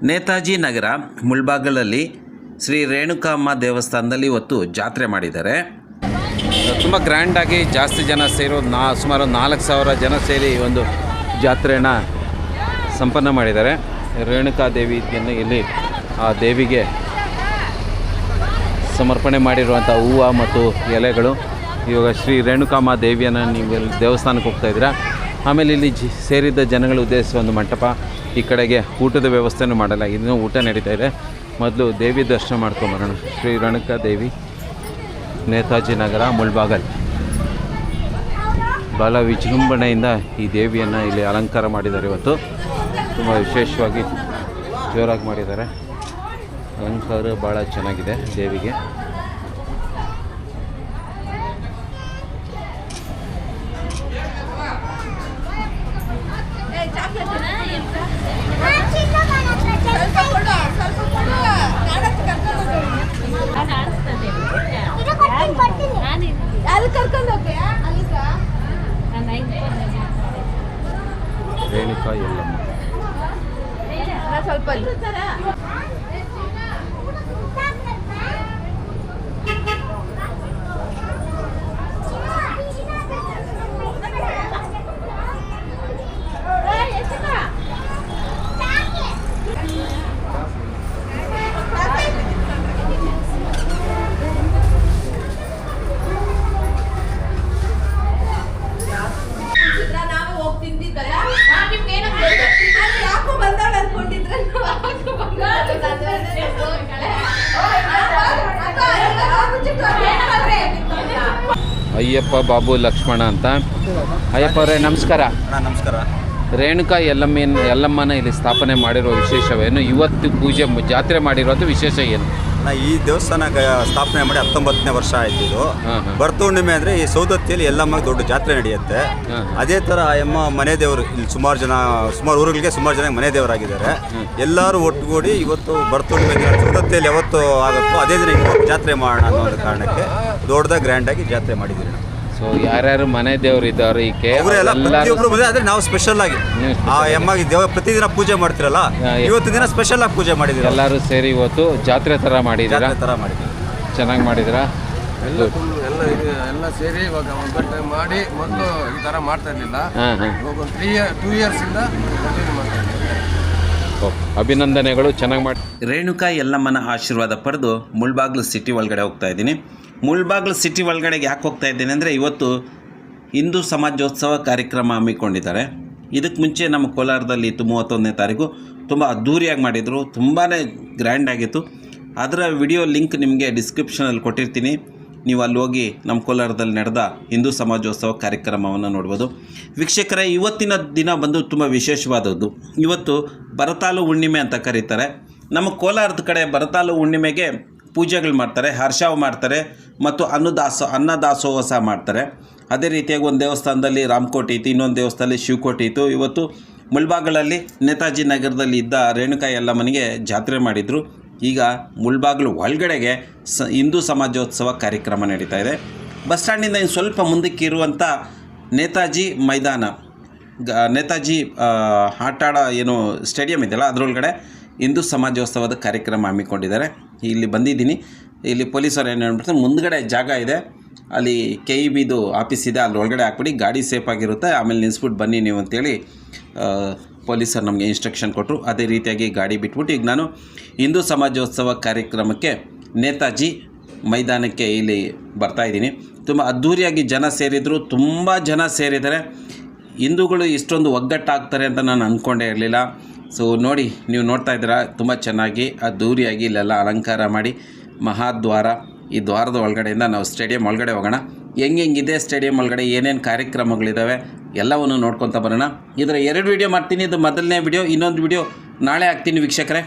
ನೇತಾಜಿ ನಗರ ಮುಳ್ಬಾಗಲಲ್ಲಿ ಶ್ರೀ ರೇಣುಕಾಮ್ಮ ದೇವಸ್ಥಾನದಲ್ಲಿ ಇವತ್ತು ಜಾತ್ರೆ ಮಾಡಿದ್ದಾರೆ. ತುಂಬ ಗ್ರ್ಯಾಂಡಾಗಿ ಜಾಸ್ತಿ ಜನ ಸೇರೋದು ಸುಮಾರು 4,000 ಜನ ಸೇರಿ ಒಂದು ಜಾತ್ರೆಯನ್ನು ಸಂಪನ್ನ ಮಾಡಿದ್ದಾರೆ. ರೇಣುಕಾ ದೇವಿಯನ್ನು ಇಲ್ಲಿ ಆ ದೇವಿಗೆ ಸಮರ್ಪಣೆ ಮಾಡಿರುವಂಥ ಹೂವು ಮತ್ತು ಎಲೆಗಳು. ಇವಾಗ ಶ್ರೀ ರೇಣುಕಾಮ್ಮ ದೇವಿಯನ್ನು ನೀವು ದೇವಸ್ಥಾನಕ್ಕೆ ಹೋಗ್ತಾಯಿದ್ದೀರಾ. ಆಮೇಲೆ ಇಲ್ಲಿ ಸೇರಿದ್ದ ಜನಗಳು ಉದ್ದೇಶಿಸುವ ಒಂದು ಮಂಟಪ, ಈ ಕಡೆಗೆ ಊಟದ ವ್ಯವಸ್ಥೆನೂ ಮಾಡಲಾಗಿದೆ. ಇನ್ನೂ ಊಟ ನಡೀತಾ ಇದೆ. ಮೊದಲು ದೇವಿ ದರ್ಶನ ಮಾಡ್ಕೊಂಬರೋಣ. ಶ್ರೀ ರೇಣುಕಾ ದೇವಿ, ನೇತಾಜಿ ನಗರ, ಮುಳ್ಬಾಗಲ್. ಭಾಳ ವಿಜೃಂಭಣೆಯಿಂದ ಈ ದೇವಿಯನ್ನು ಇಲ್ಲಿ ಅಲಂಕಾರ ಮಾಡಿದ್ದಾರೆ. ಇವತ್ತು ತುಂಬ ವಿಶೇಷವಾಗಿ ಜೋರಾಗಿ ಮಾಡಿದ್ದಾರೆ. ಅಲಂಕಾರ ಭಾಳ ಚೆನ್ನಾಗಿದೆ ದೇವಿಗೆ. ರೇಣುಕಾ ಯಲ್ಲಮ್ಮ ಸ್ವಲ್ಪ ಅಯ್ಯಪ್ಪ ಬಾಬು ಲಕ್ಷ್ಮಣ ಅಂತ. ಅಯ್ಯಪ್ಪ ಅವರೇ ನಮಸ್ಕಾರ. ನಮಸ್ಕಾರ. ರೇಣುಕಾ ಯಲ್ಲಮ್ಮನ ಇಲ್ಲಿ ಸ್ಥಾಪನೆ ಮಾಡಿರೋ ವಿಶೇಷವೇನು? ಇವತ್ತು ಪೂಜೆ ಜಾತ್ರೆ ಮಾಡಿರೋದು ವಿಶೇಷ ಏನು? ಈ ದೇವಸ್ಥಾನ ಸ್ಥಾಪನೆ ಮಾಡಿ 19ನೇ ವರ್ಷ ಆಯ್ತು. ಇದು ಬರ್ತುಣಿಮೆ ಅಂದರೆ ಈ ಸೌದತ್ತಿಯಲ್ಲಿ ಎಲ್ಲಮ್ಮಗೆ ದೊಡ್ಡ ಜಾತ್ರೆ ನಡೆಯುತ್ತೆ. ಅದೇ ಥರ ಅಮ್ಮ ಮನೆ ದೇವರು. ಇಲ್ಲಿ ಸುಮಾರು ಊರುಗಳಿಗೆ ಸುಮಾರು ಜನ ಮನೆ ದೇವರಾಗಿದ್ದಾರೆ. ಎಲ್ಲರೂ ಒಟ್ಟುಗೂಡಿ ಇವತ್ತು ಬರ್ತುಣಿಮೆ ದಿನ ಸೌದತ್ತಿಯಲ್ಲಿ ಯಾವತ್ತು ಆಗುತ್ತೋ ಅದೇ ದಿನ ಇವತ್ತು ಜಾತ್ರೆ ಮಾಡೋಣ ಅನ್ನೋ ಒಂದು ಕಾರಣಕ್ಕೆ ದೊಡ್ಡದಾಗಿ ಗ್ರ್ಯಾಂಡಾಗಿ ಜಾತ್ರೆ ಮಾಡಿದ್ದೀವಿ. ಸೊ ಯಾರ್ಯಾರು ಮನೆ ದೇವರು ಇದ್ದಾರೆ ಆದರೆ ನಾವು ಸ್ಪೆಷಲ್ ಆಗಿ ಆ ಅಮ್ಮಗೆ ದೇವ ಪ್ರತಿದಿನ ಪೂಜೆ ಮಾಡ್ತಿರಲ್ಲ, ಇವತ್ತು ದಿನ ಸ್ಪೆಷಲ್ ಆಗಿ ಪೂಜೆ ಮಾಡಿದ್ದೀವಿ. ಎಲ್ಲರೂ ಸೇರಿ ಇವತ್ತು ಜಾತ್ರೆ ಥರ ಮಾಡಿದ್ದೀರಾ? ಚೆನ್ನಾಗಿ ಮಾಡಿದ್ದೀರಾ? ಎಲ್ಲ ಸೇರಿ ಇವಾಗ ಒಗ್ಗಟ್ಟು ಮಾಡಿ ಮೊದಲು ಈ ಥರ ಮಾಡ್ತಾ ಇರಲಿಲ್ಲ. ಇವಾಗ 2 ಇಯರ್ಸಿಂದ ಕಂಟಿನ್ಯೂ ಮಾಡ್ತಾ ಇದ್ದೀವಿ. ಅಭಿನಂದನೆಗಳು, ಚೆನ್ನಾಗಿ ಮಾಡಿ. ರೇಣುಕಾ ಯಲ್ಲಮ್ಮನ ಆಶೀರ್ವಾದ ಪಡೆದು ಮುಳ್ಬಾಗ್ಲು ಸಿಟಿ ಒಳಗಡೆ ಹೋಗ್ತಾ ಇದ್ದೀನಿ. ಮುಳ್ಬಾಗ್ಲು ಸಿಟಿ ಒಳಗಡೆಗೆ ಯಾಕೆ ಹೋಗ್ತಾ ಇದ್ದೀನಿ ಅಂದರೆ ಇವತ್ತು ಹಿಂದೂ ಸಮಾಜೋತ್ಸವ ಕಾರ್ಯಕ್ರಮ ಹಮ್ಮಿಕೊಂಡಿದ್ದಾರೆ. ಇದಕ್ಕೆ ಮುಂಚೆ ನಮ್ಮ ಕೋಲಾರದಲ್ಲಿ 31ನೇ ತಾರೀಕು ತುಂಬ ಅದ್ಧೂರಿಯಾಗಿ ಮಾಡಿದರು. ತುಂಬಾ ಗ್ರ್ಯಾಂಡಾಗಿತ್ತು. ಅದರ ವಿಡಿಯೋ ಲಿಂಕ್ ನಿಮಗೆ ಡಿಸ್ಕ್ರಿಪ್ಷನಲ್ಲಿ ಕೊಟ್ಟಿರ್ತೀನಿ. ನೀವು ಅಲ್ಲಿ ಹೋಗಿ ನಮ್ಮ ಕೋಲಾರದಲ್ಲಿ ನಡೆದ ಹಿಂದೂ ಸಮಾಜೋತ್ಸವ ಕಾರ್ಯಕ್ರಮವನ್ನು ನೋಡ್ಬೋದು. ವೀಕ್ಷಕರೇ, ಇವತ್ತಿನ ದಿನ ಬಂದು ತುಂಬ ವಿಶೇಷವಾದದ್ದು. ಇವತ್ತು ಬರತಾಲು ಹುಣ್ಣಿಮೆ ಅಂತ ಕರೀತಾರೆ. ನಮ್ಮ ಕೋಲಾರದ ಕಡೆ ಬರತಾಲು ಹುಣ್ಣಿಮೆಗೆ ಪೂಜೆಗಳು ಮಾಡ್ತಾರೆ, ಹರ್ಷಾವ್ ಮಾಡ್ತಾರೆ ಮತ್ತು ಅನ್ನದಾಸೋಹ ಸಹ ಮಾಡ್ತಾರೆ. ಅದೇ ರೀತಿಯಾಗಿ ಒಂದು ದೇವಸ್ಥಾನದಲ್ಲಿ ರಾಮಕೋಟಿ ಇತ್ತು, ಇನ್ನೊಂದು ದೇವಸ್ಥಾನದಲ್ಲಿ ಶಿವಕೋಟಿ ಇತ್ತು. ಇವತ್ತು ಮುಳ್ಬಾಗಲಲ್ಲಿ ನೇತಾಜಿ ನಗರದಲ್ಲಿ ಇದ್ದ ರೇಣುಕಾ ಯಲ್ಲಮ್ಮನಿಗೆ ಜಾತ್ರೆ ಮಾಡಿದರು. ಈಗ ಮುಳ್ಬಾಗಿಲು ಒಳಗಡೆಗೆ ಹಿಂದೂ ಸಮಾಜೋತ್ಸವ ಕಾರ್ಯಕ್ರಮ ನಡೀತಾ ಇದೆ. ಬಸ್ ಸ್ಟ್ಯಾಂಡಿಂದ ಇನ್ನು ಸ್ವಲ್ಪ ಮುಂದಕ್ಕೆ ಇರುವಂಥ ನೇತಾಜಿ ಮೈದಾನ, ನೇತಾಜಿ ಏನು ಸ್ಟೇಡಿಯಂ ಇದೆಯಲ್ಲ, ಅದರೊಳಗಡೆ ಹಿಂದೂ ಸಮಾಜೋತ್ಸವದ ಕಾರ್ಯಕ್ರಮ ಹಮ್ಮಿಕೊಂಡಿದ್ದಾರೆ. ಇಲ್ಲಿ ಬಂದಿದ್ದೀನಿ. ಇಲ್ಲಿ ಪೊಲೀಸರು ಏನು ಹೇಳ್ಬಿಡ್ತಾರೆ, ಮುಂದ್ಗಡೆ ಜಾಗ ಇದೆ, ಅಲ್ಲಿ KEBದು ಆಫೀಸ್ ಇದೆ, ಅಲ್ಲಿ ಒಳಗಡೆ ಹಾಕ್ಬಿಡಿ, ಗಾಡಿ ಸೇಫಾಗಿರುತ್ತೆ, ಆಮೇಲೆ ನಿಲ್ಲಿಸ್ಬಿಟ್ಟು ಬನ್ನಿ ನೀವು ಅಂತೇಳಿ ಪೊಲೀಸರು ನಮಗೆ ಇನ್ಸ್ಟ್ರಕ್ಷನ್ ಕೊಟ್ಟರು. ಅದೇ ರೀತಿಯಾಗಿ ಗಾಡಿ ಬಿಟ್ಬಿಟ್ಟು ಈಗ ನಾನು ಹಿಂದೂ ಸಮಾಜೋತ್ಸವ ಕಾರ್ಯಕ್ರಮಕ್ಕೆ ನೇತಾಜಿ ಮೈದಾನಕ್ಕೆ ಇಲ್ಲಿ ಬರ್ತಾಯಿದ್ದೀನಿ. ತುಂಬ ಅದ್ಧೂರಿಯಾಗಿ ಜನ ಸೇರಿದರು, ತುಂಬ ಜನ ಸೇರಿದ್ದಾರೆ. ಹಿಂದೂಗಳು ಇಷ್ಟೊಂದು ಒಗ್ಗಟ್ಟಾಗ್ತಾರೆ ಅಂತ ನಾನು ಅಂದ್ಕೊಂಡೇ ಇರಲಿಲ್ಲ. ಸೊ ನೋಡಿ, ನೀವು ನೋಡ್ತಾ ಇದ್ದೀರಾ, ತುಂಬ ಚೆನ್ನಾಗಿ ಅದ್ಧೂರಿಯಾಗಿ ಇಲ್ಲೆಲ್ಲ ಅಲಂಕಾರ ಮಾಡಿ ಮಹಾದ್ವಾರ, ಈ ದ್ವಾರದ ಒಳಗಡೆಯಿಂದ ನಾವು ಸ್ಟೇಡಿಯಂ ಒಳಗಡೆ ಹೋಗೋಣ. ಹೆಂಗಿದೆ ಸ್ಟೇಡಿಯಂ ಒಳಗಡೆ ಏನೇನು ಕಾರ್ಯಕ್ರಮಗಳಿದ್ದಾವೆ ಎಲ್ಲವನ್ನು ನೋಡ್ಕೊತ ಬರೋಣ. ಇದರ 2 ವಿಡಿಯೋ ಮಾಡ್ತೀನಿ. ಇದು ಮೊದಲನೇ ವಿಡಿಯೋ, ಇನ್ನೊಂದು ವಿಡಿಯೋ ನಾಳೆ ಹಾಕ್ತೀನಿ ವೀಕ್ಷಕರೇ.